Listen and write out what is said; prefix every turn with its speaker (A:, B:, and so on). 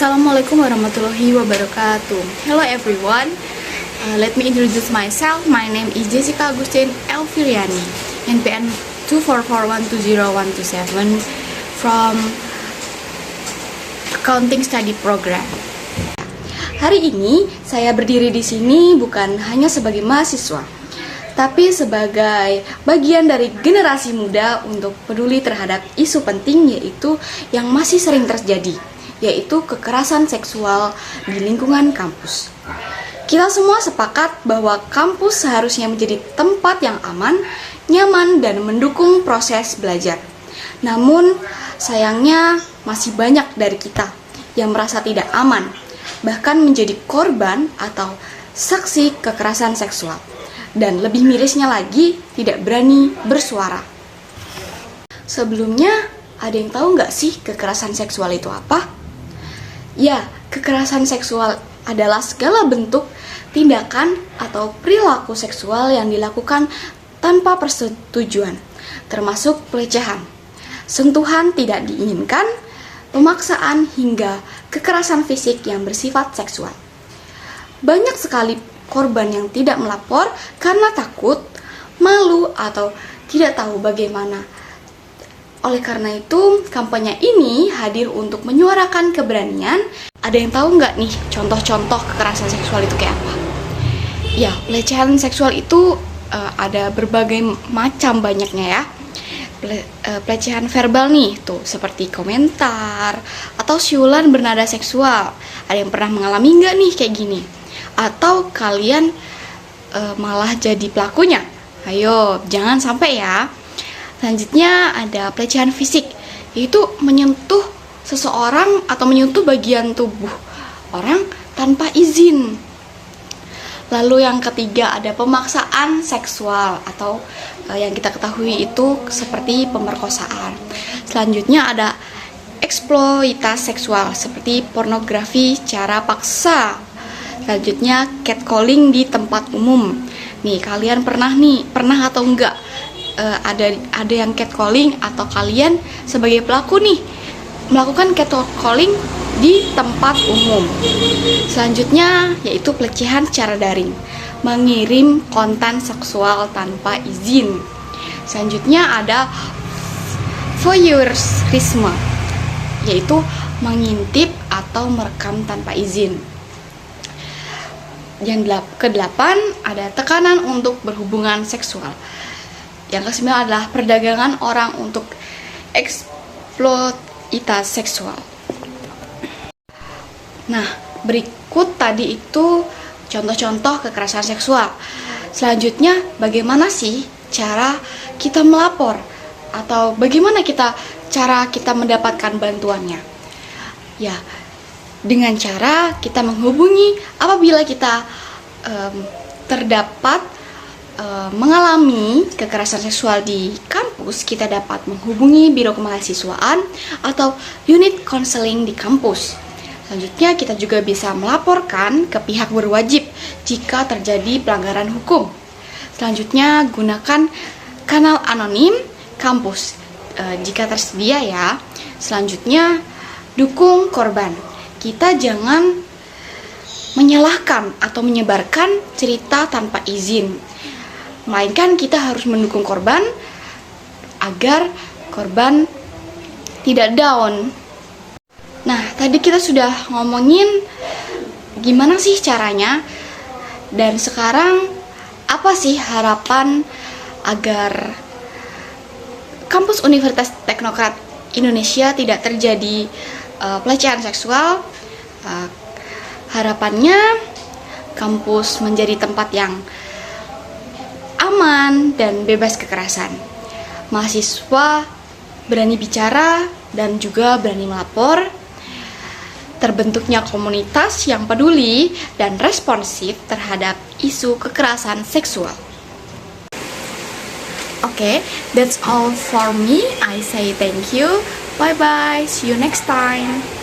A: Assalamualaikum warahmatullahi wabarakatuh. Hello everyone. Let me introduce myself. My name is Jessica Agustin Elviriani, NPN 244120127 from Accounting Study Program. Hari ini saya berdiri di sini bukan hanya sebagai mahasiswa, tapi sebagai bagian dari generasi muda untuk peduli terhadap isu penting yaitu yang masih sering terjadi, yaitu kekerasan seksual di lingkungan kampus. Kita semua sepakat bahwa kampus seharusnya menjadi tempat yang aman, nyaman, dan mendukung proses belajar. Namun, sayangnya masih banyak dari kita yang merasa tidak aman, bahkan menjadi korban atau saksi kekerasan seksual. Dan lebih mirisnya lagi, tidak berani bersuara. Sebelumnya, ada yang tahu nggak sih kekerasan seksual itu apa? Ya, kekerasan seksual adalah segala bentuk tindakan atau perilaku seksual yang dilakukan tanpa persetujuan, termasuk pelecehan, sentuhan tidak diinginkan, pemaksaan hingga kekerasan fisik yang bersifat seksual. Banyak sekali korban yang tidak melapor karena takut, malu, atau tidak tahu bagaimana. Oleh karena itu, kampanye ini hadir untuk menyuarakan keberanian. Ada yang tahu nggak nih contoh-contoh kekerasan seksual itu kayak apa? Ya, pelecehan seksual itu ada berbagai macam banyaknya ya. Pelecehan verbal nih, tuh seperti komentar atau siulan bernada seksual. Ada yang pernah mengalami nggak nih kayak gini? Atau kalian malah jadi pelakunya? Ayo, jangan sampai ya. Selanjutnya ada pelecehan fisik, yaitu menyentuh seseorang atau menyentuh bagian tubuh orang tanpa izin. Lalu yang ketiga ada pemaksaan seksual atau yang kita ketahui itu seperti pemerkosaan. Selanjutnya ada eksploitasi seksual seperti pornografi secara paksa. Selanjutnya catcalling di tempat umum. Nih, kalian pernah atau enggak ada yang catcalling atau kalian sebagai pelaku nih melakukan catcalling di tempat umum. Selanjutnya yaitu pelecehan secara daring, mengirim konten seksual tanpa izin. Selanjutnya ada voyeurisme, yaitu mengintip atau merekam tanpa izin. Yang kedelapan ada tekanan untuk berhubungan seksual. Yang kesembilan adalah perdagangan orang untuk eksploitasi seksual. Nah, berikut tadi itu contoh-contoh kekerasan seksual. Selanjutnya, bagaimana sih cara kita melapor? Atau bagaimana cara kita mendapatkan bantuannya? Ya, dengan cara kita menghubungi apabila kita terdapat mengalami kekerasan seksual di kampus, kita dapat menghubungi Biro Kemahasiswaan atau unit konseling di kampus. Selanjutnya, kita juga bisa melaporkan ke pihak berwajib jika terjadi pelanggaran hukum. Selanjutnya, gunakan kanal anonim kampus jika tersedia ya. Selanjutnya, dukung korban. Kita jangan menyalahkan atau menyebarkan cerita tanpa izin, melainkan kita harus mendukung korban agar korban tidak down. Nah, tadi kita sudah ngomongin gimana sih caranya, dan sekarang apa sih harapan agar kampus Universitas Teknokrat Indonesia tidak terjadi pelecehan seksual? Harapannya kampus menjadi tempat yang aman dan bebas kekerasan. Mahasiswa berani bicara dan juga berani melapor. Terbentuknya komunitas yang peduli dan responsif terhadap isu kekerasan seksual. Okay, that's all for me. I say thank you. Bye bye. See you next time.